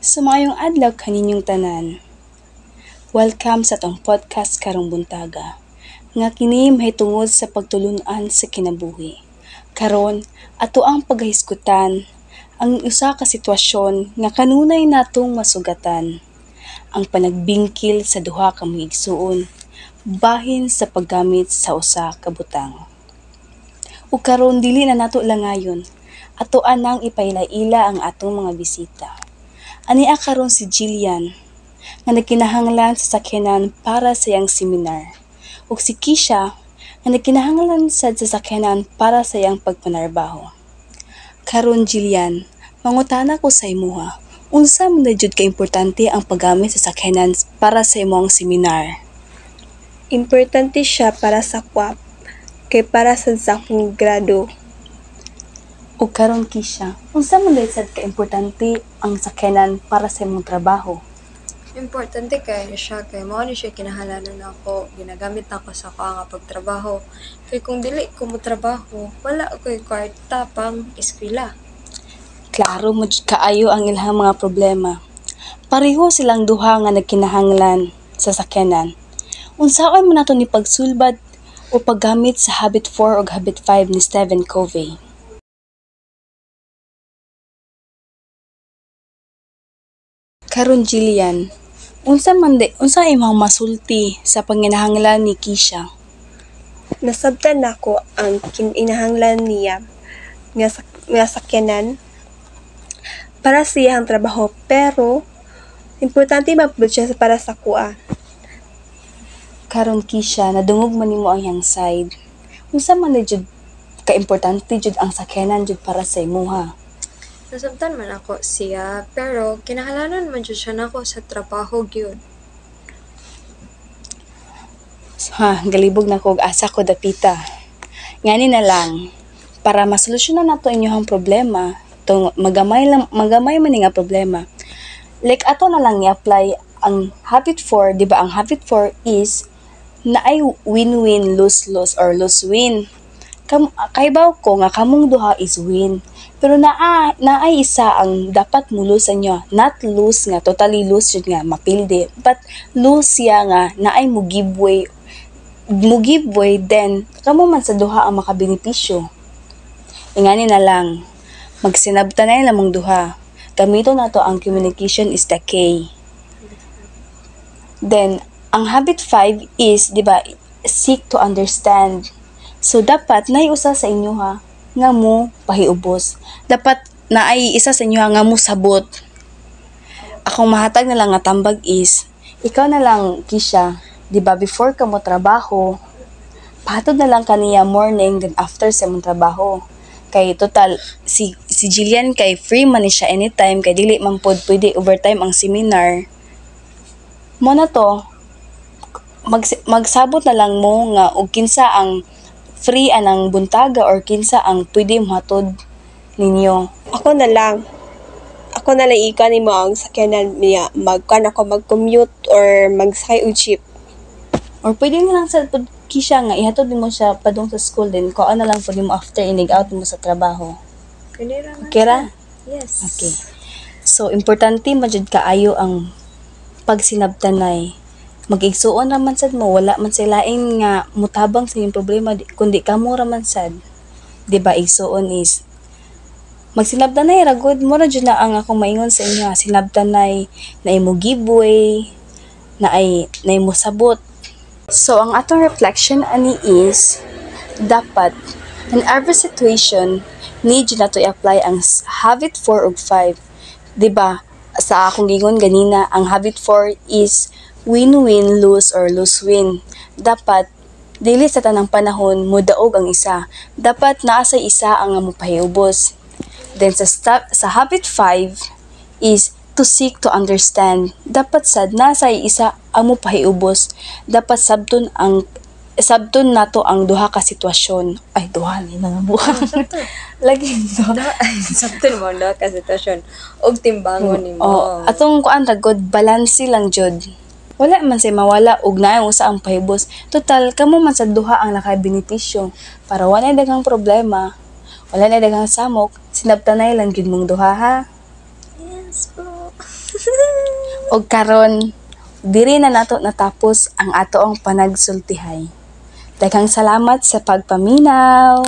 Sumayong adlaw kaninyong tanan. Welcome sa tong podcast karong buntaga. Nga kini mahitungod sa pagtulun-an sa kinabuhi. Karon ato ang paghisgutan ang usa ka sitwasyon nga kanunay natong masugatan. Ang panagbingkil sa duha ka mga igsuon bahin sa paggamit sa usa ka butang. Ug karon dili na nato langayon. Ato anang ipailaila ang atong mga bisita. Ania karon si Jillian nga nagkinahanglan sa sakyanan para sa iyang seminar. Ug si Kisha nga nagkinahanglan sa sakyanan para sa iyang pagpanarbaho. Karon Jillian, mangutana ko sa imuha, unsa man jud ka importante ang paggamit sa sakyanan para sa imong seminar? Importante siya para sa kwap, kay para sa akong grado. Ug karon Kisha, unsa man sad ka importante ang sakyanan para sa imong trabaho? Importante kay siya kay mao ni siya kinahanglanon ako, ginagamit nako sa ako nga pagtrabaho. Kay kung dili ko mo trabaho, wala ko'y kwarta pang eskwela. Klaro mo jud kaayo ang ilahang mga problema. Pareho silang duha nga nagkinahanglan sa sakyanan. Unsaon man nato ni pagsulbad o paggamit sa Habit 4 ug Habit 5 ni Stephen Covey? Karon Jillian, unsa imong masulti sa panginahanglan ni Kisha? Nasabtan nako ang kinahanglan niya nga sakyanan para sa iyang trabaho, pero importante mapud siya para sa kuha. Karon Kisha, nadungog man nimo ang iyang side. Unsa man jud ka importante jud ang sakyanan jud para sa imuha? Nasabtan man ako siya, pero kinahanglanon man jud siya nako sa trabaho gyud. Galibog na ko og asa ko dapita. Ngani na lang, para masolusyonan nato inyong problema, tong magamay man nga problema. Like ato na lang i-apply ang Habit 4, di ba? Ang Habit 4 is na ay win-win, lose-lose or lose-win. Kaibaw ko nga kamong duha is win. Pero naay isa ang dapat mo lose nyo. Not lose nga, totally lose yun nga, mapildi. But lose siya nga, naay mo give way, then kamo man sa duha ang makabenepisyo. Ingani na lang, magsinabtanay lamang duha. Gamito na to ang communication is the key. Then, ang Habit 5 is, di ba, seek to understand. So, dapat naiusa sa inyo ha, nga mo pahiubos. Dapat naay isa sa inyo nga mo sabot. Akong mahatag na lang nga tambag is, ikaw na lang, Kisha, di ba, before ka mo trabaho, pahatod na lang kaniya morning, then after sa mong trabaho. Kay total, si Jillian kay free man ni siya anytime, kay dili man pod pwede overtime ang seminar. Mo na to, magsabot na lang mo nga og kinsa ang free anang buntaga or kinsa ang pwede mahatod ninyo. Ako na lang ikan nimo ang sakyanan niya, mag-commute or magsakay og jeep. Or pwede na lang sa Kisha nga ihatod mo siya padung sa school din, ko na lang pwede mo after inig out mo sa trabaho. Okay ra? Yes. Okay. So importante majud kaayo ang pagsinabtanay. Mag-igsuon raman sad mo, wala man sila nga mutabang sa inyong problema, kundi kamo raman sad. Diba, igsuon is magsinabtanay ra good mo ra jud na ang akong maingon sa inyo, sinabtanay na imo giveaway, na imo sabot. So ang atong reflection ani is dapat in every situation need na to i-apply ang Habit 4 ug 5. Diba, sa akong gingon ganina, ang Habit 4 is win-win, lose or lose-win. Dapat, dili sa tanang panahon, mudaog ang isa. Dapat naasa isa ang mapahiubos. Then sa Habit 5 is to seek to understand. Dapat sad nasa isa ang mapahiubos. Dapat sabton nato ang duha ka sitwasyon. Ay, duha ni nga buwan. Lagi Sabton mo na ka sitwasyon og timbangon nimo. Atong kuan ra good balance lang jud. Wala man say mawala og naay usa ang pahibos. Total kamo man sa duha ang nakabenepisyo. Para wala daghang problema, wala na daghang samok, sinabtanay lang gid mong duha ha. Yes po. Og karon diri na nato natapos ang atoang panagsultihay. Daghang salamat sa pagpaminaw.